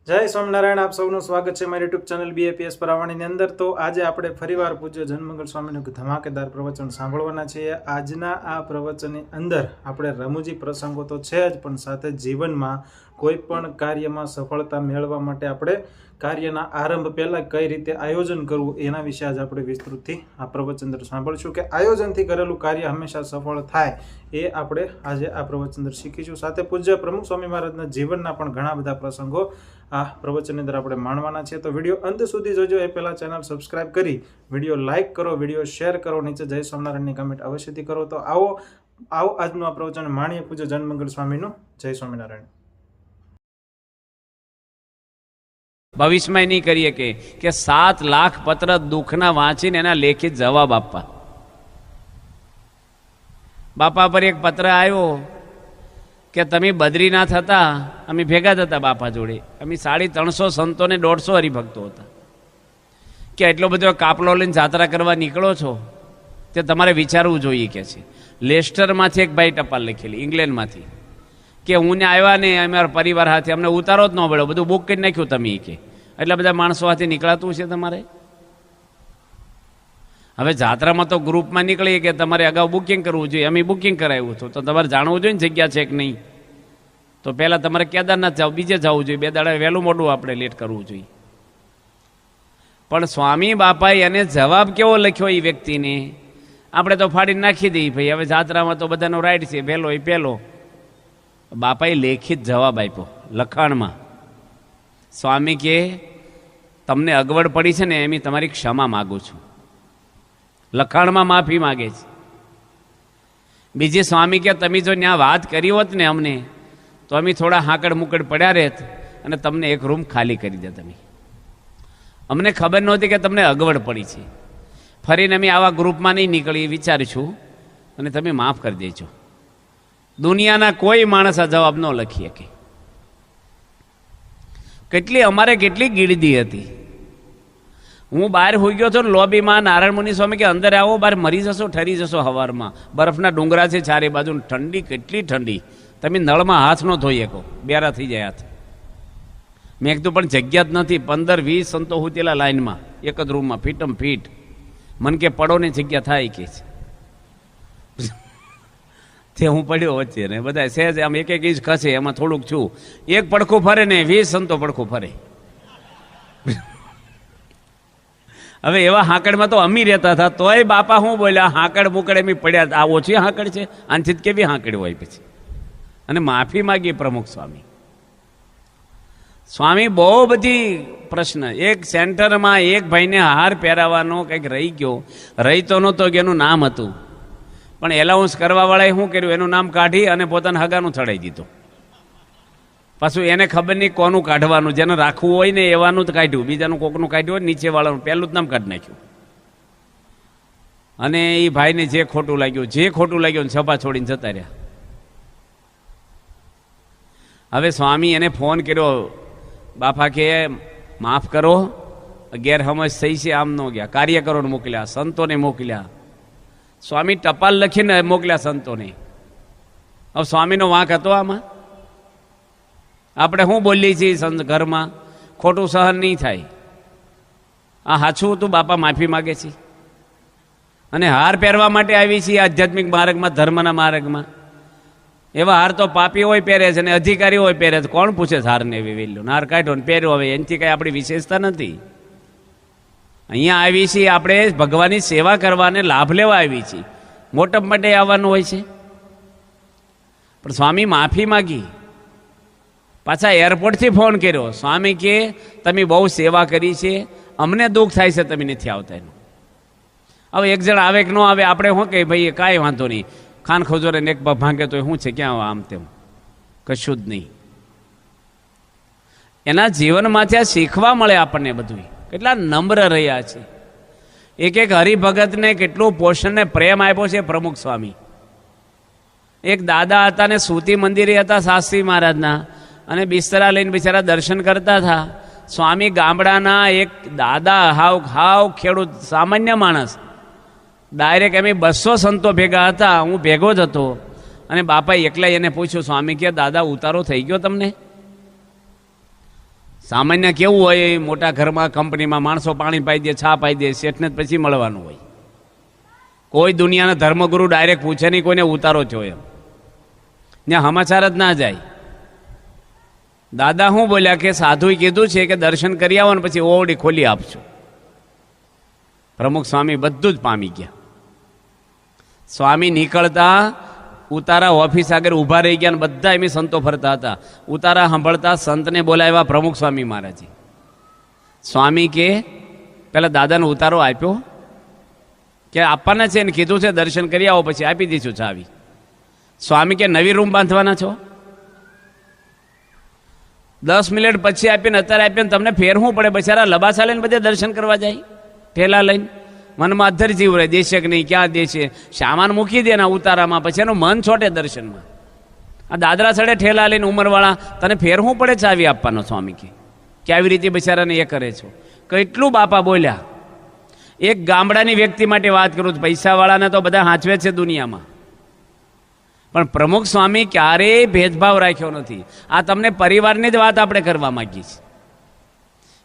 જય સ્વામિનારાયણ, આપ સૌનું સ્વાગત છે મારી યુટ્યુબ ચેનલ BAPS પરાવાણીની અંદર। તો આજે આપણે ફરીવાર પૂજ્ય જનમંગલ સ્વામીનું ધમાકેદાર પ્રવચન સાંભળવાના છીએ। આજના આ પ્રવચનની અંદર આપણે રમૂજી પ્રસંગો તો છે જ, પણ સાથે જીવનમાં કોઈ પણ કાર્યમાં સફળતા મેળવવા માટે આપણે કાર્યના આરંભ પહેલાં કઈ રીતે આયોજન કરવું એના વિશે આજે આપણે વિસ્તૃતથી આ પ્રવચન અંદર સાંભળીશું કે આયોજનથી કરેલું કાર્ય હંમેશા સફળ થાય એ આપણે આજે આ પ્રવચન અંદર શીખીશું। સાથે પૂજ્ય પ્રમુખ સ્વામી મહારાજના જીવનના પણ ઘણા બધા પ્રસંગો આ પ્રવચનની અંદર આપણે માણવાના છે। તો વિડીયો અંત સુધી જોજો, એ પહેલાં ચેનલ સબસ્ક્રાઇબ કરી વિડીયો લાઇક કરો, વિડીયો શેર કરો, નીચે જય સ્વામિનારાયણની કમેન્ટ અવશ્યથી કરો। તો આવો આજનું આ પ્રવચન માણીએ પૂજ્ય જનમંગલ સ્વામીનું। જય સ્વામિનારાયણ। ભવિષ્યમાં નહીં કરીએ કે 7 લાખ પત્ર દુઃખના વાંચીને એના લેખિત જવાબ આપવા। બાપા પર એક પત્ર આવ્યો કે તમે બદ્રીનાથ હતા, અમે ભેગા હતા બાપા જોડે, અમે 350 સંતોને 150 હરિભક્તો હતા, કે એટલો બધો કાપલો લઈને જાત્રા કરવા નીકળો છો તે તમારે વિચારવું જોઈએ કે છે। લેસ્ટરમાંથી એક ભાઈ ટપાલ લખેલી, ઇંગ્લેન્ડમાંથી, કે હું ને આવ્યા ને અમારા પરિવાર હાથે અમને ઉતારો જ ન મળ્યો, બધું બુક કરી નાખ્યું તમે, કે એટલા બધા માણસો હાથે નીકળાતું છે તમારે। હવે જાત્રામાં તો ગ્રુપમાં નીકળીએ કે તમારે અગાઉ બુકિંગ કરવું જોઈએ, અમે બુકિંગ કરાવ્યું હતું, તો તમારે જાણવું જોઈએ ને જગ્યા છે કે નહીં। તો પહેલાં તમારે કેદારનાથ જાવ, બીજે જવું જોઈએ, 2 દાડા વહેલું મોડું આપણે લેટ કરવું જોઈએ। પણ સ્વામી બાપાએ એને જવાબ કેવો લખ્યો એ વ્યક્તિને, આપણે તો ફાડીને નાખી દઈએ ભાઈ, હવે જાત્રામાં તો બધાનો રાઈટ છે, પહેલો એ પહેલો। બાપાએ લેખિત જવાબ આપ્યો લખાણમાં। સ્વામી કે તમને અગવડ પડી છે ને એમ તમારી ક્ષમા માગું છું, લખાણમાં માફી માગે છે। બીજી સ્વામી કે તમે જો ત્યાં વાત કરી હોત ને અમને, તો અમે થોડા હાકડ મુકડ પડ્યા રહેત અને તમને એક રૂમ ખાલી કરી દે તમે, અમને ખબર નહોતી કે તમને અગવડ પડી છે, ફરીને અમે આવા ગ્રુપમાં નહીં નીકળી વિચારીશું અને તમે માફ કરી દેજો। દુનિયાના કોઈ માણસ આ જવાબ ન લખી શકે। અમારે કેટલી ગીરદી હતી। હું બહાર હોઈ ગયો હતો લોબીમાં, નારાયણ મુનિ સ્વામી કે અંદર આવો, બહાર મરી જશો, ઠરી જશો હવારમાં, બરફના ડુંગરા છે ચારે બાજુ, ઠંડી કેટલી ઠંડી, તમે નળમાં હાથ ન ધોઈ શકો, બેરા થઈ જાય હાથ। મેં કીધું પણ જગ્યા જ નથી, 15-20 સંતો હુતેલા લાઈનમાં એક જ રૂમમાં, ફીટમ ફીટ, મન કે પડો ને જગ્યા થાય કે છે, તે હું પડ્યો વચ્ચે ને બધા સહેજ આમ એક ઇંચ ખસે, એમાં થોડુંક છું, એક પડખું ફરે ને 20 સંતો પડખું ફરે। હવે એવા હાંકડમાં તો અમી રહેતા હતા, તોય બાપા શું બોલ્યા, હાંકડ મુકડ એમ પડ્યા, આ ઓછી હાંકડ છે, આનથી કેવી હાંકડ હોય પછી, અને માફી માગી પ્રમુખ સ્વામી। સ્વામી બહુ બધી પ્રશ્ન, એક સેન્ટરમાં એક ભાઈને હાર પહેરાવાનો કંઈક રહી ગયો, રહી તો નહોતો કે એનું નામ હતું, પણ એલાઉન્સ કરવાવાળાએ શું કર્યું, એનું નામ કાઢી અને પોતાના હગાનું ચડાવી દીધું। પાછું એને ખબર નહીં કોનું કાઢવાનું, જેને રાખવું હોય ને એવાનું જ કાઢ્યું, બીજાનું કોકનું કાઢ્યું હોય નીચેવાળાનું પહેલું જ નામ કાઢી નાખ્યું। અને એ ભાઈને જે ખોટું લાગ્યું સભા છોડીને જતા રહ્યા। હવે સ્વામી એને ફોન કર્યો, બાપા કે માફ કરો, ગેરસમજ થઈ છે, આમ ન ગયા, કાર્યકરોને મોકલ્યા, સંતોને મોકલ્યા, સ્વામી ટપાલ લખીને મોકલ્યા સંતોને। હવે સ્વામીનો વાંક હતો આમાં? આપણે શું બોલીએ છીએ સંત ઘરમાં, ખોટું સહન નહીં થાય, આ સાચું હતું, બાપા માફી માગે છે। અને હાર પહેરવા માટે આવી છીએ આધ્યાત્મિક માર્ગમાં, ધર્મના માર્ગમાં, એવા હાર તો પાપી હોય પહેરે છે અને અધિકારી હોય પહેરે છે, કોણ પૂછે છે હારને એવી વેલ્યુ, હાર કાઢ્યો ને પહેર્યો, હવે એનાથી કઈ આપણી વિશેષતા નથી। અહીંયા આવી છીએ આપણે ભગવાનની સેવા કરવાને લાભ લેવા આવી છીએ, મોટપ માટે આવવાનું હોય છે। પણ સ્વામી માફી માગી, પાછા એરપોર્ટથી ફોન કર્યો, સ્વામી કે તમે બહુ સેવા કરી છે, અમને દુઃખ થાય છે તમે નથી આવતા એનું। હવે એક જણ આવે કે ન આવે, આપણે શું કહે ભાઈ કાંઈ વાંધો નહીં, ખાન ખોજોરે ને એક ભાંગે તો શું છે, ક્યાં આમ તેમ કશું જ નહીં। એના જીવનમાંથી આ શીખવા મળે આપણને બધું, કેટલા નમ્ર રહ્યા છે, એક હરિભગતને કેટલું પોષણ ને પ્રેમ આપ્યો છે પ્રમુખ સ્વામી। એક દાદા હતા ને સૂતી મંદિરે હતા શાસ્ત્રી મહારાજના, અને બિસ્તરા લઈને બિચારા દર્શન કરતા હતા। સ્વામી ગામડાના એક દાદા, હાવ ખેડૂત, સામાન્ય માણસ, ડાયરેક્ટ એમ 200 સંતો ભેગા હતા, હું ભેગો જ હતો, અને બાપાએ એકલા એને પૂછ્યું, સ્વામી કે દાદા ઉતારો થઈ ગયો તમને? સામાન્ય કેવું હોય, મોટા ઘરમાં કંપનીમાં માણસો પાણી પાઈ દે, છા પાઈ દે, શેઠને જ પછી મળવાનું હોય. કોઈ દુનિયાના ધર્મગુરુ ડાયરેક્ટ પૂછે નહીં કોઈને ઉતારો છો એમ, ત્યાં સમાચાર જ ના જાય. દાદા શું બોલ્યા કે સાધુએ કીધું છે કે દર્શન કરી આવો ને પછી ઓરડી ખોલી આપજો. પ્રમુખ સ્વામી બધું જ પામી ગયા. સ્વામી નીકળતા ઉતારા ઓફિસ આગળ ઊભા રહી ગયા, બધા એમ સંતો ફરતા હતા. ઉતારા સાંભળતા સંતને બોલાવ્યા પ્રમુખ સ્વામી મહારાજે. સ્વામી કે પેલા દાદાનો ઉતારો આપ્યો કે આપવાના છે ને કીધું છે દર્શન કરી આવો પછી આપી દઈશું ચાવી. સ્વામી કે નવી રૂમ બાંધવાના છો? 10 મિનિટ પછી આપીને અત્યારે આપીને તમને ફેર શું પડે? બચારા લબાસા લઈને બધે દર્શન કરવા જાય ઠેલા લઈને. મનમાં અધર જીવ રહે, દેશે કે નહીં, ક્યાં દેશે, સામાન મૂકી દે ને ઉતારામાં, પછી એનું મન છોટે દર્શનમાં. આ દાદરા ચડે ઠેલા લઈને ઉંમરવાળા, તને ફેર શું પડે ચાવી આપવાનો? સ્વામી કે આવી રીતે બિચારાને એ કરે છો. કેટલું બાપા બોલ્યા. એક ગામડાની વ્યક્તિ માટે વાત કરું છું, પૈસાવાળાને તો બધા હાંચવે છે દુનિયામાં, પણ પ્રમુખ સ્વામી ક્યારેય ભેદભાવ રાખ્યો નથી. આ તમને પરિવારની જ વાત આપણે કરવા માંગીએ છીએ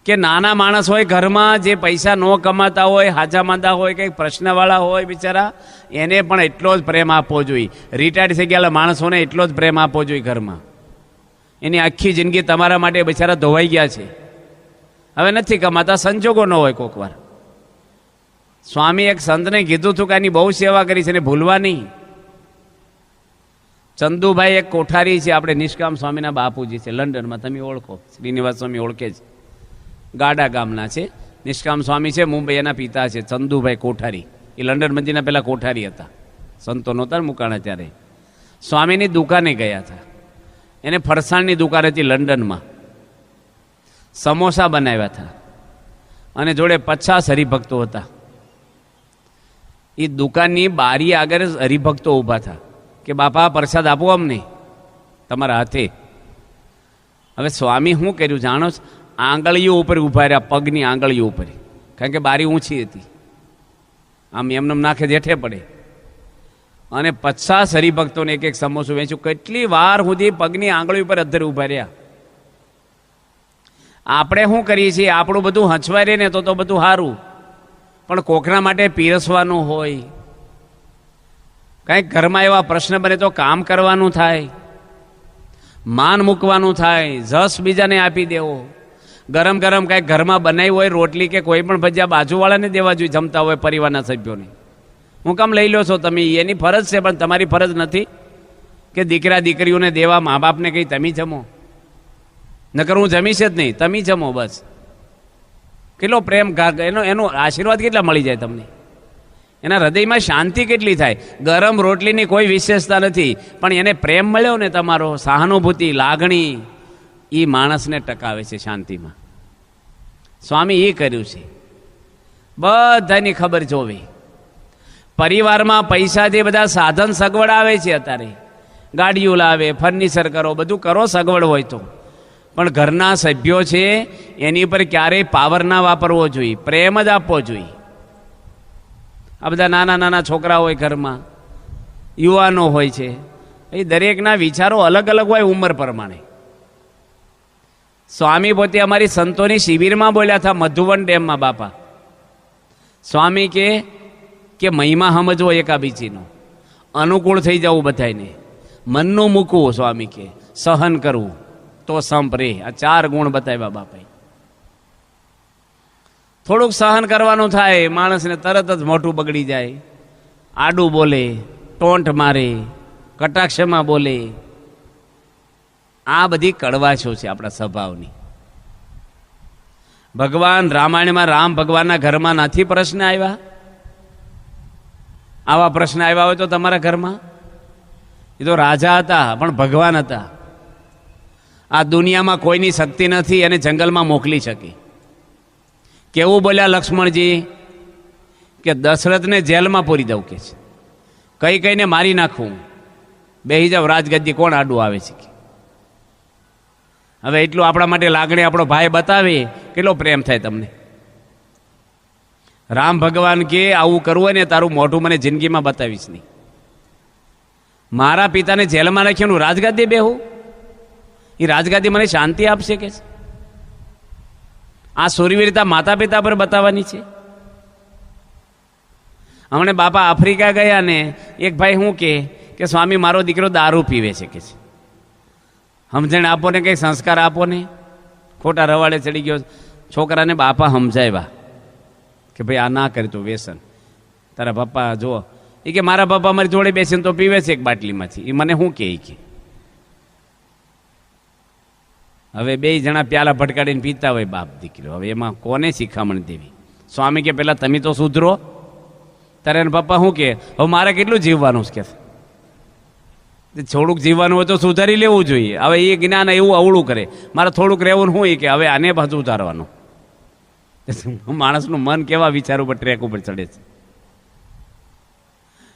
કે નાના માણસ હોય ઘરમાં, જે પૈસા ન કમાતા હોય, હાજા માંદા હોય, કંઈક પ્રશ્નવાળા હોય બિચારા, એને પણ એટલો જ પ્રેમ આપવો જોઈએ. રિટાયર્ડ થઈ ગયેલા માણસોને એટલો જ પ્રેમ આપવો જોઈએ ઘરમાં. એની આખી જિંદગી તમારા માટે બિચારા ધોવાઈ ગયા છે, હવે નથી કમાતા, સંજોગો ન હોય કોક વાર. સ્વામી એક સંતને કીધું હતું કે આની બહુ સેવા કરી છે, એને ભૂલવા નહીં. ચંદુભાઈ એક કોઠારી છે, આપણે નિષ્કામ સ્વામીના બાપુજી છે, લંડનમાં, તમે ઓળખો, શ્રીનિવાસ સ્વામી ઓળખે છે, ગાડા ગામના છે. નિષ્કામ સ્વામી છે મુંબઈ, એના પિતા છે ચંદુભાઈ કોઠારી. એ લંડન મંદિરના પહેલાં કોઠારી હતા, સંતો નહોતા મુકાણા ત્યારે. સ્વામીની દુકાને ગયા હતા, એને ફરસાણની દુકાન હતી લંડનમાં, સમોસા બનાવ્યા હતા અને જોડે 50 હરિભક્તો હતા. એ દુકાનની બારી આગળ હરિભક્તો ઊભા હતા કે બાપા પ્રસાદ આપો અમને તમારા હાથે. હવે સ્વામી શું કર્યું જાણો છો? આંગળીઓ ઉપર ઊભા રહ્યા, પગની આંગળીઓ ઉપર, કારણ કે બારી ઊંચી હતી, આમ એમને નાખે જેઠે પડે. અને 50 હરિભક્તોને એક એક સમોસું વેચ્યું. કેટલી વાર સુધી પગની આંગળી ઉપર અધ્ધર ઊભા રહ્યા. આપણે શું કરીએ છીએ? આપણું બધું હંચવાય રહે ને તો બધું સારું, પણ કોકના માટે પીરસવાનું હોય, કંઈક ઘરમાં એવા પ્રશ્ન બને તો કામ કરવાનું થાય, માન મૂકવાનું થાય, જસ બીજાને આપી દેવો. ગરમ ગરમ કંઈક ઘરમાં બનાવી હોય રોટલી કે કોઈ પણ ભજીયા બાજુવાળાને દેવા જોઈએ, જમતા હોય પરિવારના સભ્યોને. હું કામ લઈ લો છો તમે? એની ફરજ છે, પણ તમારી ફરજ નથી કે દીકરા દીકરીઓને દેવા, મા બાપને કંઈ તમે જમો. નકર હું જમીશ જ નહીં, તમે જમો બસ. કેટલો પ્રેમ, એનો આશીર્વાદ કેટલા મળી જાય તમને, એના હૃદયમાં શાંતિ કેટલી થાય. ગરમ રોટલીની કોઈ વિશેષતા નથી, પણ એને પ્રેમ મળ્યો ને તમારો, સહાનુભૂતિ, લાગણી, એ માણસને ટકાવે છે શાંતિમાં. સ્વામી એ કર્યું છે. બધાની ખબર જોવી. પરિવારમાં પૈસાથી બધા સાધન સગવડ આવે છે, અત્યારે ગાડીઓ લાવે, ફર્નિચર કરો, બધું કરો સગવડ હોય તો, પણ ઘરના સભ્યો છે એની પર ક્યારેય પાવર ના વાપરવો જોઈએ, પ્રેમ જ આપવો જોઈએ. આ બધા નાના નાના છોકરા હોય ઘરમાં, યુવાનો હોય છે, એ દરેકના વિચારો અલગ અલગ હોય ઉંમર પ્રમાણે. સ્વામી પોતે અમારી સંતોની શિબિરમાં બોલ્યા હતા મધુવન ડેમમાં. બાપા સ્વામી કે મહિમા સમજવો એકાબીજીનો, અનુકૂળ થઈ જવું બધાને, મનનું મૂકવું. સ્વામી કે સહન કરવું તો સંપ રે. આ 4 ગુણ બતાવ્યા બાપાએ. થોડુંક સહન કરવાનું થાય, માણસને તરત જ મોઢું બગડી જાય, આડું બોલે, ટોંટ મારે, કટાક્ષમાં બોલે. આ બધી કડવાશો છે આપણા સ્વભાવની. ભગવાન રામાયણમાં રામ ભગવાનના ઘરમાં નથી પ્રશ્ન આવ્યા? આવા પ્રશ્ન આવ્યા હોય તો તમારા ઘરમાં? એ તો રાજા હતા પણ ભગવાન હતા. આ દુનિયામાં કોઈની શક્તિ નથી એને જંગલમાં મોકલી શકે. કેવું બોલ્યા લક્ષ્મણજી કે દશરથને જેલમાં પૂરી દઉં કે છે, કઈ કઈને મારી નાખું, બેહી જાવ રાજગદ્દી, કોણ આડું આવે છે. હવે એટલું આપણા માટે લાગણી આપણો ભાઈ બતાવે, કેટલો પ્રેમ થાય તમને. રામ ભગવાન કે આવું કરવું હોય ને તારું મોઢું મને જિંદગીમાં બતાવીશ નહીં. મારા પિતાને જેલમાં નાખ્યું, રાજગાદી બેહું, એ રાજગાદી મને શાંતિ આપશે કે છે? આ સુરવીરતા માતા પિતા પર બતાવવાની છે. હમણે બાપા આફ્રિકા ગયા ને એક ભાઈ શું કે સ્વામી મારો દીકરો દારૂ પીવે છે કે છે. સમજણ આપો ને, કંઈ સંસ્કાર આપો ને. ખોટા રવાડે ચડી ગયો. છોકરાને બાપા સમજાવ્યા કે ભાઈ આ ના કરી તું વ્યસન. તારા પપ્પા જો એ કે મારા પપ્પા મારી જોડે બેસીને તો પીવે છે એક બાટલીમાંથી. એ મને શું કે હવે બે જણા પ્યાલા ભટકાડીને પીતા હોય બાપ દીકરો. હવે એમાં કોને શિખામણ દેવી? સ્વામી કે પેલા તમે તો સુધરો. તારે એના પપ્પા શું કે હવે મારે કેટલું જીવવાનું છે કે થોડુંક જીવવાનું હોય તો સુધારી લેવું જોઈએ. હવે એ જ્ઞાન એવું અવળું કરે. મારે થોડુંક રહેવું શું કે હવે આને પાછું ઉતારવાનું. માણસનું મન કેવા વિચાર ઉપર ટ્રેક ઉપર ચડે છે.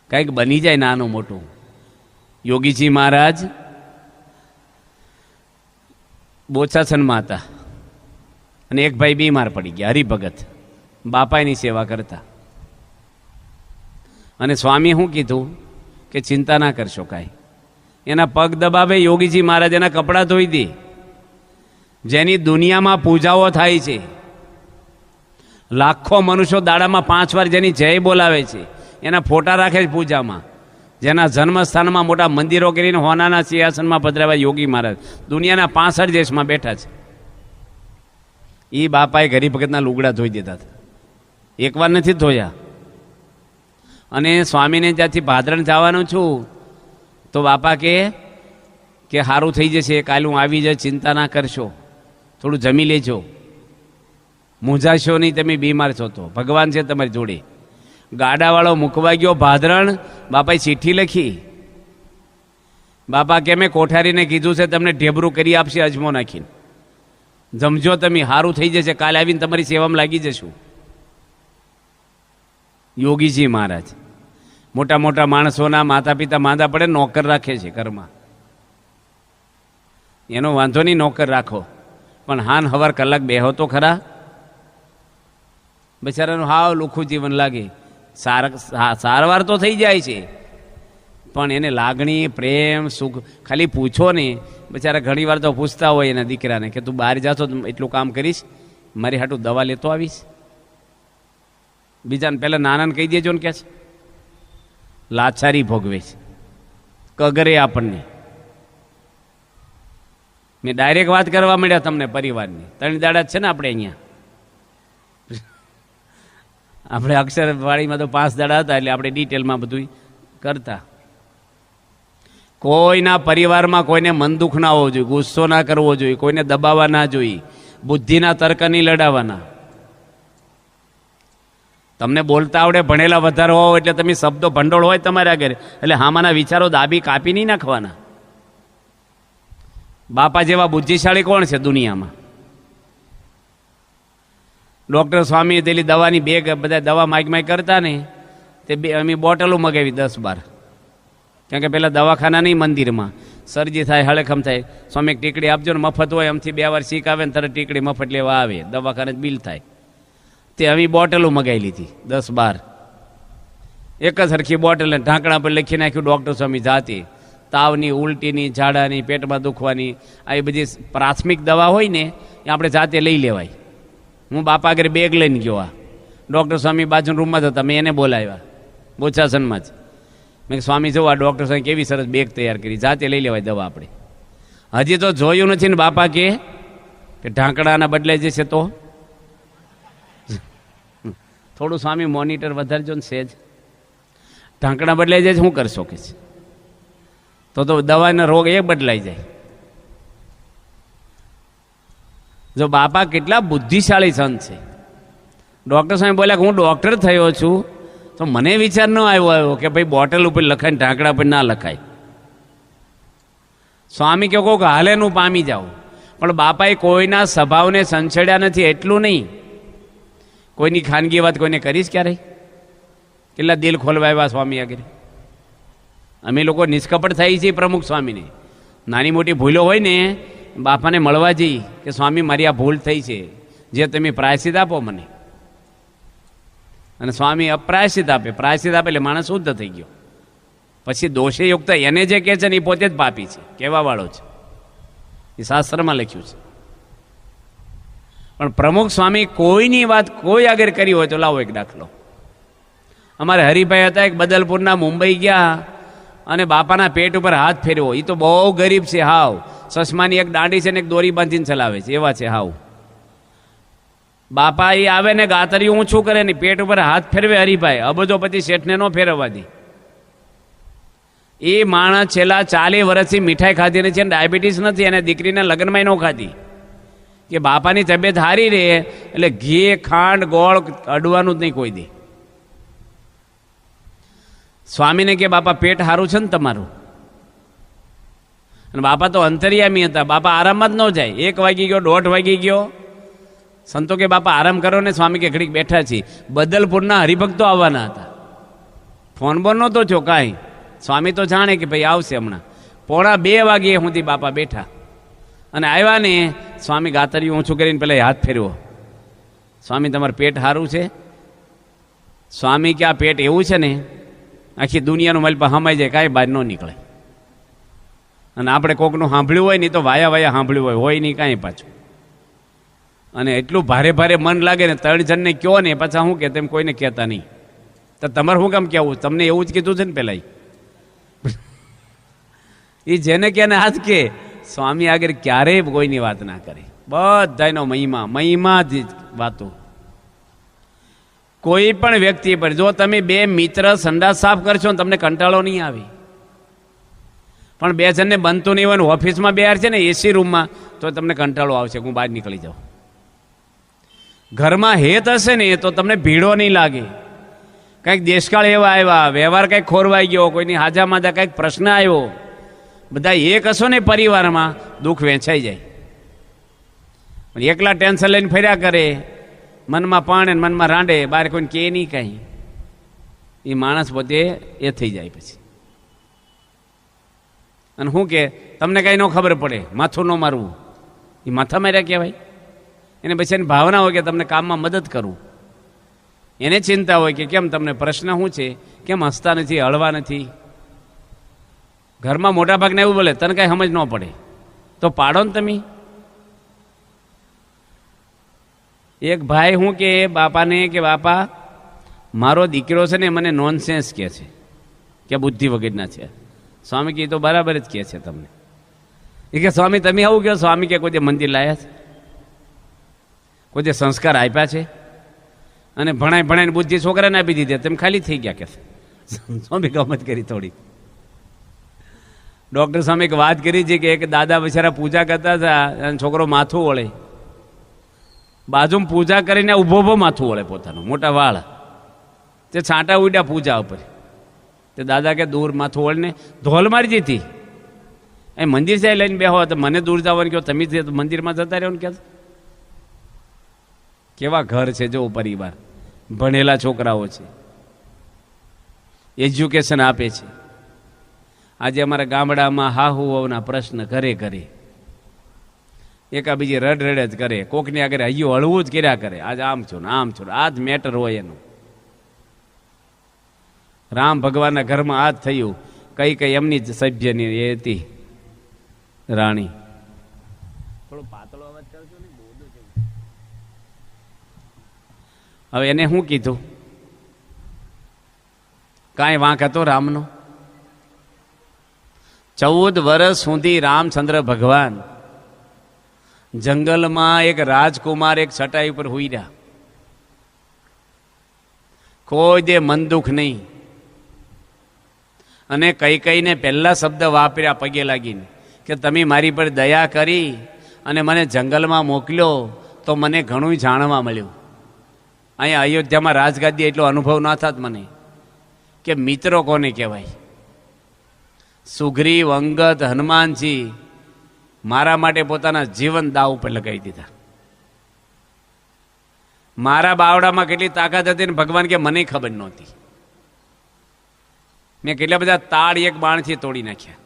કંઈક બની જાય નાનું મોટું. યોગીજી મહારાજ બોચાસનમાં હતા અને એક ભાઈ બીમાર પડી ગયા, હરિભગત. બાપા એની સેવા કરતા. અને સ્વામી શું કીધું કે ચિંતા ના કરશો કાંઈ. એના પગ દબાવે યોગીજી મહારાજ એના કપડાં ધોઈ દે. જેની દુનિયામાં પૂજાઓ થાય છે, લાખો મનુષ્યો દાડામાં 5 વાર જેની જય બોલાવે છે, એના ફોટા રાખે છે પૂજામાં. જેના જન્મસ્થાનમાં મોટા મંદિરો કરીને હોનાના સિંહાસનમાં પધરાવ્યા યોગી મહારાજ દુનિયાના 65 દેશમાં બેઠા છે. એ બાપાએ હરિભગતના લુગડા ધોઈ દીધા હતા. એકવાર નથી ધોયા. અને સ્વામીને ત્યાંથી ભાદરણ જવાનું છું તો બાપા કે સારું થઈ જશે, કાલે હું આવી જાય, ચિંતા ના કરશો, થોડું જમી લેજો, મૂંઝાશો નહીં, તમે બીમાર છો તો ભગવાન છે તમારી જોડે. ગાડાવાળો મૂકવા ગયો ભાદરણ, બાપાએ ચિઠ્ઠી લખી. બાપા કે મેં કોઠારીને કીધું છે તમને ઢેબરું કરી આપશે અજમો નાખીને, જમજો તમે, સારું થઈ જશે, કાલે આવીને તમારી સેવામાં લાગી જશું. યોગીજી મહારાજ મોટા મોટા માણસોના માતા પિતા માંદા પડે નોકર રાખે છે ઘરમાં. એનો વાંધો નહીં, નોકર રાખો, પણ હાન હવાર કલાક બેહો તો ખરા. બિચારાનું હાવ લુખું જીવન લાગે. સારવાર તો થઈ જાય છે, પણ એને લાગણી, પ્રેમ, સુખ ખાલી પૂછો ને. બિચારા ઘણી વાર તો પૂછતા હોય એના દીકરાને કે તું બહાર જાશો તો એટલું કામ કરીશ, મારી હાટું દવા લેતો આવીશ. બીજાને પહેલાં નાનાને કહી દેજો ને કે છે લાચારી ભોગવે છે, કગરે આપણને. મેં ડાયરેક્ટ વાત કરવા માંડ્યા તમને પરિવારની. 3 દાડા છે ને આપણે અહીંયા. આપણે અક્ષરવાળીમાં તો 5 દાડા હતા એટલે આપણે ડિટેલમાં બધું કરતા. કોઈના પરિવારમાં કોઈને મન દુઃખ ના હોવો જોઈએ, ગુસ્સો ના કરવો જોઈએ, કોઈને દબાવવા ના જોઈએ, બુદ્ધિના તર્ક નહીં લડાવવાના. તમને બોલતા આવડે, ભણેલા વધારે હોવ એટલે તમે શબ્દો ભંડોળ હોય તમારા આગળ એટલે હામાના વિચારો દાબી કાપી નહીં નાખવાના. બાપા જેવા બુદ્ધિશાળી કોણ છે દુનિયામાં? ડૉક્ટર સ્વામી પેલી દવાની બેગ બધા દવા માગ કરતા ને તે અમે બોટલો મગાવી 10-12. કારણ કે પેલા દવાખાના નહીં, મંદિરમાં સરજી થાય, હળેખમ થાય, સ્વામી ટીકડી આપજો ને મફત હોય. એમથી 2 વાર શીખ આવે ને તરત ટીકડી મફત લેવા આવે, દવાખાને બિલ થાય. તે અમે બોટલો મગાવી લીધી 10-12. એક જ સરખી બોટલ ઢાંકણા પર લખી નાખ્યું ડૉક્ટર સ્વામી જાતે. તાવની, ઉલટીની, ઝાડાની, પેટમાં દુખવાની આવી બધી પ્રાથમિક દવા હોય ને એ આપણે જાતે લઈ લેવાય. હું બાપા આગળ બેગ લઈને ગયો. આ ડૉક્ટર સ્વામી બાજુના રૂમમાં હતા, મેં એને બોલાવ્યા બોચાસનમાં જ. મેં સ્વામી જો આ ડૉક્ટર સ્વામી કેવી સરસ બેગ તૈયાર કરી, જાતે લઈ લેવાય દવા આપણે. હજી તો જોયું નથી ને બાપા કે ઢાંકણાના બદલાઈ જશે તો થોડું સ્વામી મોનિટર વધારજો ને સેજ. ઢાંકણા બદલાઈ જાય શું કરશો કે છે? તો દવાના રોગ એ બદલાઈ જાય. જો બાપા કેટલા બુદ્ધિશાળી સંત છે. ડૉક્ટર સાહેબ બોલ્યા કે હું ડૉક્ટર થયો છું તો મને વિચાર ન આવ્યો કે ભાઈ બોટલ ઉપર લખાય, ઢાંકણા પર ના લખાય. સ્વામી કહો કે હાલેનું પામી જાઓ, પણ બાપાએ કોઈના સ્વભાવને સંછેડ્યા નથી. એટલું નહીં, કોઈની ખાનગી વાત કોઈને કરીશ ક્યારે? કેટલા દિલ ખોલવાયા સ્વામી આગળ. અમે લોકો નિષ્કપટ થઈ છીએ પ્રમુખ સ્વામીને. નાની મોટી ભૂલો હોય ને બાપાને મળવા જઈ કે સ્વામી મારી આ ભૂલ થઈ છે, જે તમે પ્રાયશ્ચિત આપો મને. અને સ્વામી અપ્રાયશ્ચિત આપે. પ્રાયશ્ચિત આપે એટલે માણસ શુદ્ધ થઈ ગયો. પછી દોષે યુક્ત એને જે કહે છે ને એ પોતે જ પાપી છે, કહેવાવાળો છે. એ શાસ્ત્રમાં લખ્યું છે. પણ પ્રમુખ સ્વામી કોઈની વાત કોઈ આગળ કરી હોય તો લાવો એક દાખલો. અમારે હરિભાઈ હતા, એક બદલપુરના, મુંબઈ ગયા અને બાપાના પેટ ઉપર હાથ ફેરવો. એ તો બહુ ગરીબ છે હાવ, ચશ્માની એક દાંડી છે ને એક દોરી બાંધીને ચલાવે છે, એવા છે હાવ. બાપા એ આવે ને ગાતરિયું ઊંચું કરે ને પેટ ઉપર હાથ ફેરવે હરિભાઈ, અબજોપતિ શેઠને નો ફેરવવા દે. એ માણસ છેલ્લા 40 વર્ષથી મીઠાઈ ખાધી નથી, ડાયાબિટીસ નથી, અને દીકરીના લગ્નમાં ન ખાધી. કે બાપાની તબિયત સારી રહે એટલે ઘી ખાંડ ગોળ અડવાનું જ નહીં કોઈ દે. સ્વામીને કે બાપા પેટ સારું છે ને તમારું? અને બાપા તો અંતર્યામી હતા, બાપા આરામમાં જ ન જાય. 1 વાગી ગયો, 1:30 વાગી ગયો, સંતો કે બાપા આરામ કરો ને. સ્વામી કે ઘડીક બેઠા છીએ. બદલપુરના હરિભક્તો આવવાના હતા, ફોન બોન નહોતો થયો કાંઈ. સ્વામી તો જાણે કે ભાઈ આવશે હમણાં. 1:45 વાગ્યે સુધી બાપા બેઠા અને આવ્યા ને સ્વામી ગાતરિયું ઊંચું કરીને પેલા હાથ ફેરવો. સ્વામી તમારું પેટ સારું છે? સ્વામી કે આ પેટ એવું છે ને આખી દુનિયાનું મલપા હમાઈ જાય, કાંઈ બહાર ન નીકળે. અને આપણે કોકનું સાંભળ્યું હોય ને તો વાયા સાંભળ્યું હોય નહીં કાંઈ પાછું. અને એટલું ભારે ભારે મન લાગે ને 3 જણને કહો ને પાછા શું કે તેમ કોઈને કહેતા નહીં. તો તમારે શું કામ કહેવું? તમને એવું જ કીધું છે ને પેલા. એ જેને કે હાથ કે સ્વામી આગળ ક્યારેય કોઈની વાત ના કરે. બધાનો મહિમા જ વાતો. કોઈ પણ વ્યક્તિ પર જો તમે 2 મિત્ર સંડાસ સાફ કરશો ને તમને કંટાળો નહીં આવે. પણ 2 જણને બનતું નહીં હોય ને ઓફિસમાં બેહાર છે ને એસી રૂમમાં તો તમને કંટાળો આવશે, હું બહાર નીકળી જાઉં. ઘરમાં હેત હશે ને તો તમને ભીડો નહીં લાગે. કંઈક દેશકાળ એવા આવ્યા, વ્યવહાર કંઈક ખોરવાઈ ગયો, કોઈની હાજા માજા કંઈક પ્રશ્ન આવ્યો, બધા એક હશો ને પરિવારમાં દુઃખ વેચાઈ જાય. એકલા ટેન્શન લઈને ફર્યા કરે, મનમાં પાણે મનમાં રાંડે, બહાર કોઈને કહે નહીં કાંઈ. એ માણસ પોતે એ થઈ જાય પછી. અને શું કે તમને કાંઈ ન ખબર પડે, માથું ન મારવું, એ માથા માર્યા કહેવાય. એને પછી એની ભાવના હોય કે તમને કામમાં મદદ કરું. એને ચિંતા હોય કે કેમ તમને પ્રશ્ન શું છે, કેમ હસતા નથી, હળવા નથી. ઘરમાં મોટા ભાગને એવું બોલે તને કાંઈ સમજ ન પડે તો પાડો ને તમે. એક ભાઈ હું કે બાપાને કે બાપા મારો દીકરો છે ને મને નોનસેન્સ કહે છે કે બુદ્ધિ વગરના છે. સ્વામી કે તો બરાબર જ કહે છે તમને. એ કે સ્વામી તમે આવું કહો? સ્વામી કે કોઈ મંદિર લાયા છે, કોઈ સંસ્કાર આપ્યા છે, અને ભણાઈને બુદ્ધિ છોકરાને આપી દીધી, તેમ ખાલી થઈ ગયા કે. સ્વામી ગમત કરી થોડી. ડૉક્ટર સામે એક વાત કરી છે કે એક દાદા બિચારા પૂજા કરતા હતા અને છોકરો માથું વળે, બાજુમાં પૂજા કરીને ઊભો માથું વળે પોતાનું, મોટા વાળ, તે છાંટા ઉડ્યા પૂજા ઉપર. તે દાદા કે દૂર માથું વળને ધોલ મારી દીધી. એ મંદિર સાહેબ લઈને બેહો તો મને દૂર જવાનું કહો, તમે મંદિરમાં જતા રહ્યો ને કહે. કેવા ઘર છે જો પરિવાર, ભણેલા છોકરાઓ છે, એજ્યુકેશન આપે છે. આજે અમારા ગામડામાં હાહુઓના પ્રશ્ન ઘરે ઘરે, એકાબીજી રડ જ કરે, કોકની આગળ હૈયું હળવું જ કર્યા કરે. આજ આમ છો ને આમ છો, આ જ મેટર હોય એનું. રામ ભગવાનના ઘરમાં આ જ થયું. કઈ એમની જ સભ્યની એ હતી રાણી. થોડો પાતળો અવાજ કરજો ને, બોલું છે. હવે એને શું કીધું? કાંઈ વાંક હતો રામનો? 14 વર્ષ સુધી રામચંદ્ર ભગવાન જંગલમાં એક રાજકુમાર એક ચટાઈ ઉપર હુઈ રહ્યા, કોઈ દે મન દુઃખ નહીં. અને કઈને પહેલા શબ્દ વાપર્યા પગે લાગીને કે તમે મારી પર દયા કરી અને મને જંગલમાં મોકલ્યો તો મને ઘણું જાણવા મળ્યું. અહીંયા અયોધ્યામાં રાજગાદી એટલો અનુભવ ના થાત મને કે મિત્રો કોને કહેવાય. સુગ્રીવ, અંગદ, હનુમાનજી મારા માટે પોતાના જીવન દાવ ઉપર લગાવી દીધા. મારા બાવડામાં કેટલી તાકાત હતી ને ભગવાન કે મને ખબર નહોતી. મેં કેટલા બધા તાળ એક બાણથી તોડી નાખ્યા.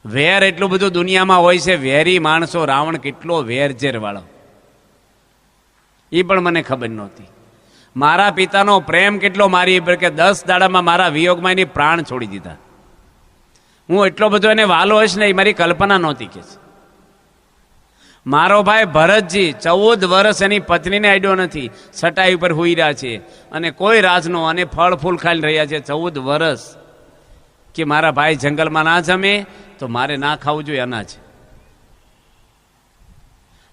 વેર એટલું બધું દુનિયામાં હોય છે, વેરી માણસો, રાવણ કેટલો વેરઝેર વાળો, એ પણ મને ખબર નહોતી. મારા પિતાનો પ્રેમ કેટલો મારી પર કે 10 દાડામાં મારા વિયોગમાં એની પ્રાણ છોડી દીધા. હું એટલો બધો એને વાલો હશ ને એ મારી કલ્પના નહોતી કે. મારો ભાઈ ભરતજી 14 વર્ષ એની પત્નીને આડ્યો નથી, સટાઈ ઉપર હુઈ રહ્યા છે અને કોઈ રાજનો અને ફળ ફૂલ ખાઈ રહ્યા છે 14 વર્ષ. કે મારા ભાઈ જંગલમાં ના જમે તો મારે ના ખાવું જોઈએ અનાજ.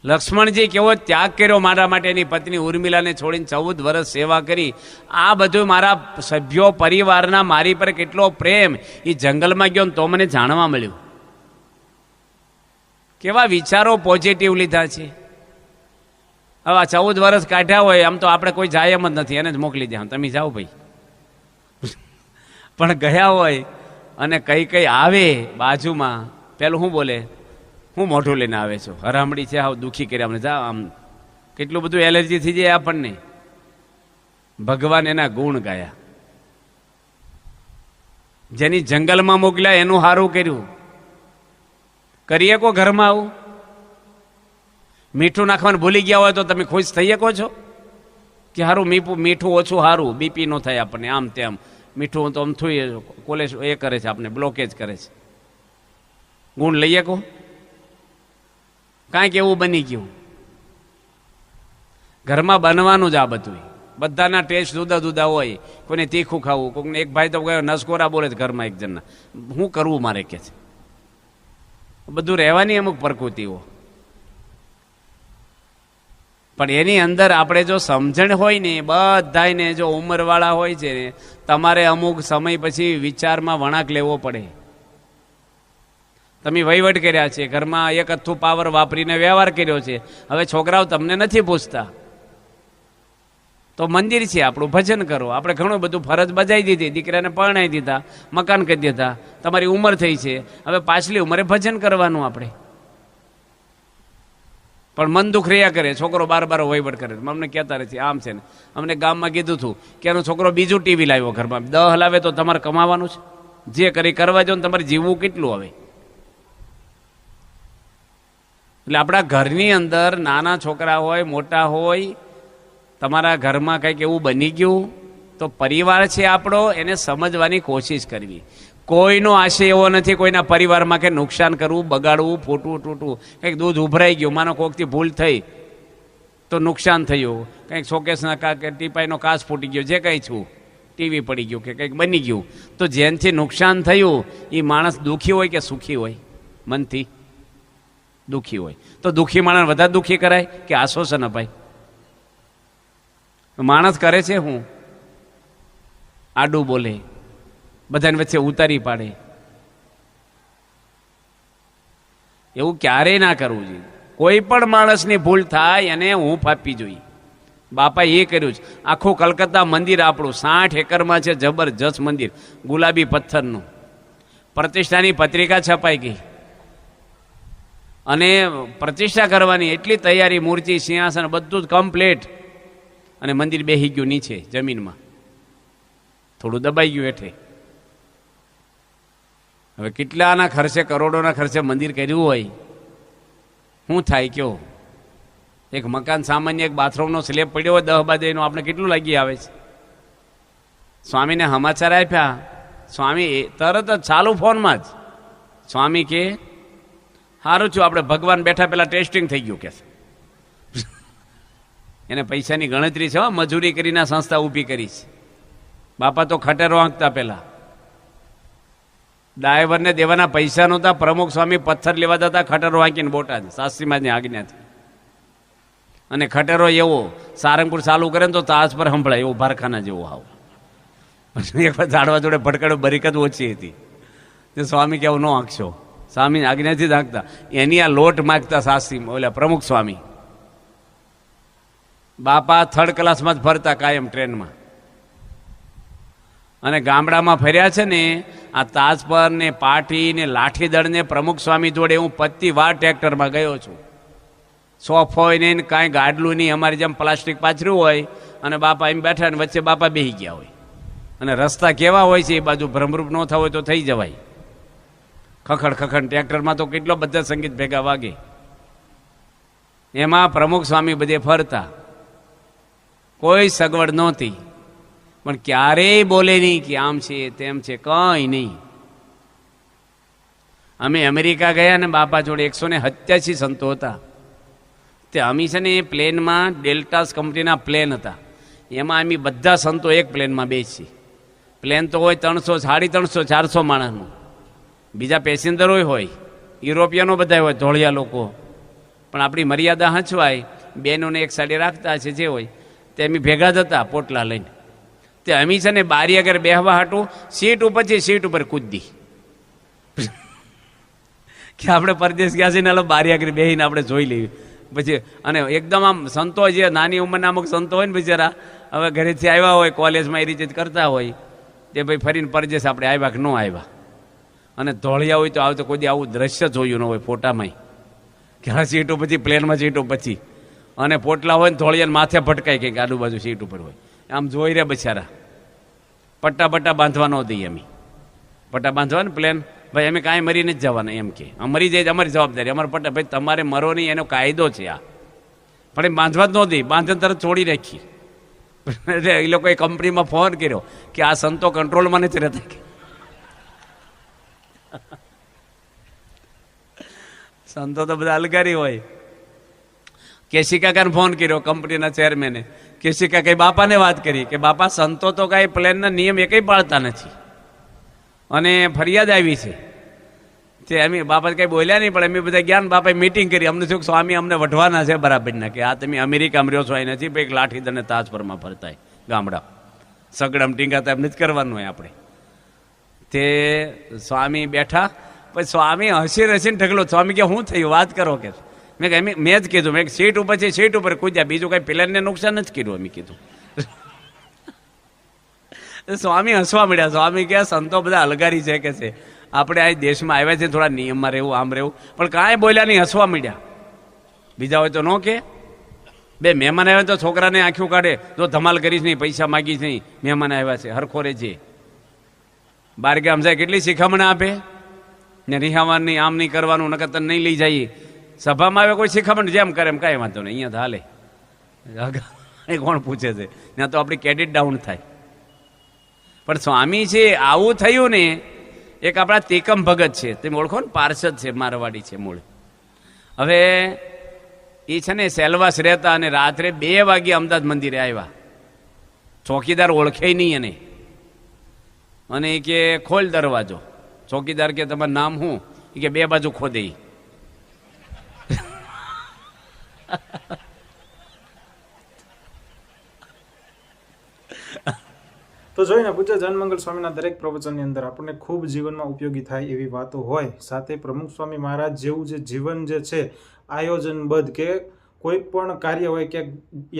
લક્ષ્મણજી કેવો ત્યાગ કર્યો મારા માટે, એની પત્ની ઉર્મિલાને છોડીને 14 વર્ષ સેવા કરી. આ બધું મારા સભ્યો પરિવારના મારી પર કેટલો પ્રેમ, એ જંગલમાં ગયો તો મને જાણવા મળ્યું. કેવા વિચારો પોઝિટિવ લીધા છે. હવે 14 વર્ષ કાઢ્યા હોય આમ તો આપણે કોઈ જાય એમ જ નથી, એને જ મોકલી દે, તમે જાઓ ભાઈ. પણ ગયા હોય અને કઈ કઈ આવે બાજુમાં, પેલું શું બોલે, હું મોઢું લઈને આવે છું, હરામડી છે, આવ દુઃખી કર્યા અમને, જા આમ. કેટલું બધું એલર્જી થઈ જાય આપણને. ભગવાન એના ગુણ ગાયા. જેની જંગલમાં મોકલ્યા એનું સારું કર્યું. કરીએ કો ઘરમાં આવું? મીઠું નાખવાનું ભૂલી ગયા હોય તો તમે ખુશ થઈ શકો છો કે સારું મીઠું ઓછું સારું, બીપી નો થાય આપણને, આમ તેમ. મીઠું તો આમ થયું કોલેજ એ કરે છે, આપણે બ્લોકેજ કરે છે. ગુણ લઈએ કો? કાંઈક એવું બની ગયું. ઘરમાં બનવાનું જ આ બધું. બધાના ટેસ્ટ જુદા જુદા હોય. કોઈને તીખું ખાવું, કોઈને એક ભાઈ તો નસકોરા બોલે છે ઘરમાં એક જણના, શું કરવું મારે કે છે. બધું રહેવાની અમુક પ્રકૃતિઓ. પણ એની અંદર આપણે જો સમજણ હોય ને, બધાને જો ઉંમરવાળા હોય છે ને, તમારે અમુક સમય પછી વિચારમાં વળાંક લેવો પડે. તમે વહીવટ કર્યા છે, ઘરમાં એક અથ્થું પાવર વાપરીને વ્યવહાર કર્યો છે, હવે છોકરાઓ તમને નથી પૂછતા તો મંદિર છે આપણું, ભજન કરો. આપણે ઘણું બધું ફરજ બજાવી દીધી, દીકરાને પરણાવી દીધા, મકાન કરી દીધા, તમારી ઉંમર થઈ છે, હવે પાછલી ઉંમરે ભજન કરવાનું આપણે. પણ મન દુઃખ રહ્યા કરે, છોકરો બાર વહીવટ કરે. અમને કહેતા રહે છે આમ છે ને. અમને ગામમાં કીધું હતું કે એનો છોકરો બીજું ટીવી લાવ્યો ઘરમાં, 10 હલાવે તો તમારે કમાવાનું છે, જે કરી કરવા જો ને તમારે જીવવું કેટલું હવે. એટલે આપણા ઘરની અંદર નાના છોકરા હોય મોટા હોય, તમારા ઘરમાં કંઈક એવું બની ગયું તો પરિવાર છે આપણો, એને સમજવાની કોશિશ કરવી. કોઈનો આશય એવો નથી કોઈના પરિવારમાં કે નુકસાન કરવું, બગાડવું, ફૂટવું, તૂટવું. કંઈક દૂધ ઉભરાઈ ગયું, માનો કોકથી ભૂલ થઈ તો નુકસાન થયું, કંઈક શોકેસના કે ટીપાઈનો કાચ ફૂટી ગયો, જે કંઈ છું, ટીવી પડી ગયું કે કંઈક બની ગયું, તો જેનથી નુકસાન થયું એ માણસ દુઃખી હોય કે સુખી હોય? મનથી દુઃખી હોય. તો દુઃખી માણસ વધારે દુઃખી કરાય કે આશ્વાસન અપાય? માણસ કરે છે હું આડું બોલે, બધાની વચ્ચે ઉતારી પાડે. એવું ક્યારેય ના કરવું જોઈએ. કોઈ પણ માણસની ભૂલ થાય એને હૂંફ આપવી જોઈએ. બાપા એ કર્યું છે. આખું કલકત્તા મંદિર આપણું 60 એકરમાં છે, જબરજસ્ત મંદિર, ગુલાબી પથ્થરનું. પ્રતિષ્ઠાની પત્રિકા છપાઈ ગઈ અને પ્રતિષ્ઠા કરવાની એટલી તૈયારી, મૂર્તિ, સિંહાસન બધું જ કમ્પ્લીટ. અને મંદિર બેસી ગયું નીચે જમીનમાં, થોડું દબાઈ ગયું હેઠે. હવે કેટલાના ખર્ચે, કરોડોના ખર્ચે મંદિર કર્યું હોય, શું થાય કયો? એક મકાન સામાન્ય એક બાથરૂમનો સ્લેબ પડ્યો હોય 10 બાય 10 નો, આપણે કેટલું લાગી આવે છે? સ્વામીને સમાચાર આપ્યા, સ્વામી તરત જ ચાલુ ફોનમાં જ સ્વામી કે સારું છું, આપણે ભગવાન બેઠા પેલા ટેસ્ટિંગ થઈ ગયું કે એને પૈસાની ગણતરી છે, મજૂરી કરીને સંસ્થા ઊભી કરી છે. બાપા તો ખટેરો આંકતા પેલા, ડ્રાઈવરને દેવાના પૈસા નહોતા, પ્રમુખ સ્વામી પથ્થર લેવા જતા ખટેરો આંકીને બોટાદ શાસ્ત્રીમાની આજ્ઞાથી. અને ખટેરો એવો સારંગપુર ચાલુ કરે ને તો તાજ પર સંભળાય, એવો ભારખાના જેવો આવો. એક વાર ઝાડવા જોડે ભટકાડો, બરીકત ઓછી હતી, તે સ્વામી કે આવું ન આંકશો, સ્વામી આજ્ઞાથી જ આંકતા. એની આ લોટ માગતા શાસ્ત્રી ઓલા પ્રમુખ સ્વામી. બાપા 3rd ક્લાસમાં જ ફરતા કાયમ ટ્રેનમાં. અને ગામડામાં ફર્યા છે ને, આ તાજ પર ને પાટી ને લાઠીદળ ને પ્રમુખ સ્વામી જોડે હું 25 વાર ટ્રેક્ટરમાં ગયો છું. સોફ હોય ને કાંઈ ગાડલું નહીં, અમારી જેમ પ્લાસ્ટિક પાથર્યું હોય અને બાપા એમ બેઠા ને વચ્ચે બાપા બેસી ગયા હોય. અને રસ્તા કેવા હોય છે એ બાજુ ભ્રમરૂપ ન થવું હોય તો થઈ જવાય. ખખડ ખખડ ટ્રેક્ટરમાં તો કેટલો બધા સંગીત ભેગા વાગે. એમાં પ્રમુખ સ્વામી બધે ફરતા, કોઈ સગવડ નહોતી, પણ ક્યારેય બોલે નહીં કે આમ છે તેમ છે, કંઈ નહીં. અમે અમેરિકા ગયા ને બાપા જોડે 187 સંતો હતા. તે અમે છે ને એ પ્લેનમાં ડેલ્ટાસ કંપનીના પ્લેન હતા, એમાં અમે બધા સંતો એક પ્લેનમાં બેસી. પ્લેન તો હોય 300, 350, 400 માણસનું, બીજા પેસેન્જરો હોય, યુરોપિયનો બધા હોય, ધોળિયા લોકો. પણ આપણી મર્યાદા હંચવાય, બેનોને એક સાઈડે રાખતા છે જે હોય તે અમે ભેગા જતા પોટલા લઈને. તે અમે છે ને બારી આગળ બેહવા હાટું સીટ ઉપરથી સીટ ઉપર કૂદી કે આપણે પરદેશ ગયા છે ને બારી આગળ બેસીને આપણે જોઈ લઈએ. પછી અને એકદમ આમ સંતો જે નાની ઉંમરના અમુક સંતો હોય ને બિચારા, હવે ઘરેથી આવ્યા હોય, કોલેજમાં એ રીતે કરતા હોય, તે ભાઈ ફરીને પરદેશ આપણે આવ્યા કે ન આવ્યા. અને ધોળિયા હોય તો આવ તો કોઈ આવું દ્રશ્ય જોયું ન હોય ફોટામાં, કે આ સીટો પછી પ્લેનમાં સીટો પછી, અને પોટલા હોય ને ધોળિયાને માથે ભટકાય કંઈક આજુબાજુ સીટ ઉપર હોય, આમ જોઈ રહ્યા બચારા. પટ્ટા બાંધવા ન દઈએ અમે, પટ્ટા બાંધવા ને પ્લેન, ભાઈ અમે કાંઈ મરી નથી જવાના એમ કે, મરી જાય અમારી જવાબદારી, અમારા પટ્ટા ભાઈ તમારે મરો નહીં એનો કાયદો છે આ, પણ એ બાંધવા જ ન દઈ, બાંધન તરત છોડી રાખી. એટલે એ લોકોએ કંપનીમાં ફોન કર્યો કે આ સંતો કંટ્રોલમાં નથી રહેતા કે સંતો તો બધા અલગારી હોય. કેસી કાકાને ફોન કર્યો કંપનીના ચેરમેને, કેસી કાકાએ બાપાને વાત કરી કે બાપા સંતો તો કાંઈ પ્લેનના નિયમ એકેય પાળતા નથી અને ફરિયાદ આવી છે. તે અમે બાપા કંઈ બોલ્યા નહીં, પણ અમે બધા જ્ઞાન બાપાએ મીટિંગ કરી, અમને શું સ્વામી અમને વઢવાના છે બરાબરના, કે આ તમે અમેરિકામાં રહ્યો છો એ નથી ભાઈ લાઠી તને તાજપરમાં ફરતા હોય ગામડા સગડમ ટીંગાતા એમ નથી કરવાનું હોય આપણે. તે સ્વામી બેઠા, પછી સ્વામી હસીને ઢગલો. સ્વામી કે શું થયું વાત કરો કે. મેં જ કીધું, મેં સીટ ઉપર છે સીટ ઉપર કૂદ્યા, બીજું કઈ પ્લેનને નુકસાન નથી કર્યું અમે કીધું. સ્વામી હસવા મળ્યા. સ્વામી કે સંતો બધા અલગારી છે કે છે, આપણે આ દેશમાં આવ્યા છે થોડા નિયમમાં રહેવું, આમ રહેવું, પણ કાંઈ બોલ્યા નહીં, હસવા મળ્યા. બીજા હોય તો ન કે. બે મહેમાન આવ્યા તો છોકરાને આંખ્યું કાઢે, જો ધમાલ કરીશ નહીં, પૈસા માગીશ નહીં, મહેમાન આવ્યા છે હરખોરે છે. બાર ગામ જાય કેટલી શિખામણ આપે ને, રિહાવાનું નહીં, આમ નહીં કરવાનું, નકર તને નહીં લઈ જઈએ. સભામાં આવે કોઈ શિખામણ જેમ કરે એમ કાંઈ વાંધો નહીં, અહીંયા તો હાલે. એ કોણ પૂછે છે, ત્યાં તો આપણી ક્રેડિટ ડાઉન થાય. પણ સ્વામી છે આવું થયું ને. એક આપણા તીકમ ભગત છે, તમે ઓળખો ને, પાર્ષદ છે, મારવાડી છે મૂળ. હવે એ છે ને સેલવાસ રહેતા, અને રાત્રે 2 વાગે અમદાવાદ મંદિરે આવ્યા. ચોકીદાર ઓળખે નહીં એને, અને એ કે ખોલ દરવાજો. ચોકીદાર કે તમારું નામ શું? એ કે 2 બાજુ ખોદે. તો જોઈને પૂજ્ય જનમંગલ સ્વામીના દરેક પ્રવચનની અંદર આપણને ખૂબ જીવનમાં ઉપયોગી થાય એવી વાતો હોય, સાથે પ્રમુખ સ્વામી મહારાજ જેવું જે જીવન જે છે આયોજનબદ્ધ, કે કોઈ પણ કાર્ય હોય, કે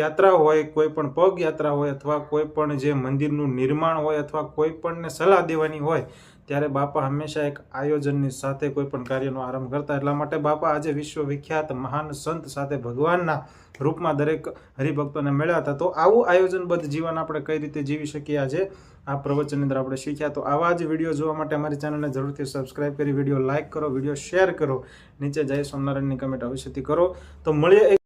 યાત્રા હોય, કોઈ પણ પગ યાત્રા હોય, અથવા કોઈ પણ જે મંદિરનું નિર્માણ હોય, અથવા કોઈ પણને સલાહ દેવાની હોય, ત્યારે બાપા હંમેશા એક આયોજનની સાથે કોઈ પણ કાર્યનો આરંભ કરતા. એટલા માટે બાપા આજે વિશ્વવિખ્યાત મહાન સંત સાથે ભગવાનના રૂપમાં દરેક હરિભક્તોને મળ્યા હતા. તો આવું આયોજનબદ્ધ જીવન આપણે કઈ રીતે જીવી શકીએ આજે આ પ્રવચનની અંદર આપણે શીખ્યા. તો આવા જ વિડીયો જોવા માટે અમારી ચેનલને જરૂરથી સબસ્ક્રાઇબ કરી, વિડીયો લાઇક કરો, વિડીયો શેર કરો, નીચે જય સ્વામિનારાયણની કમેન્ટ અવશ્યથી કરો. તો મળીએ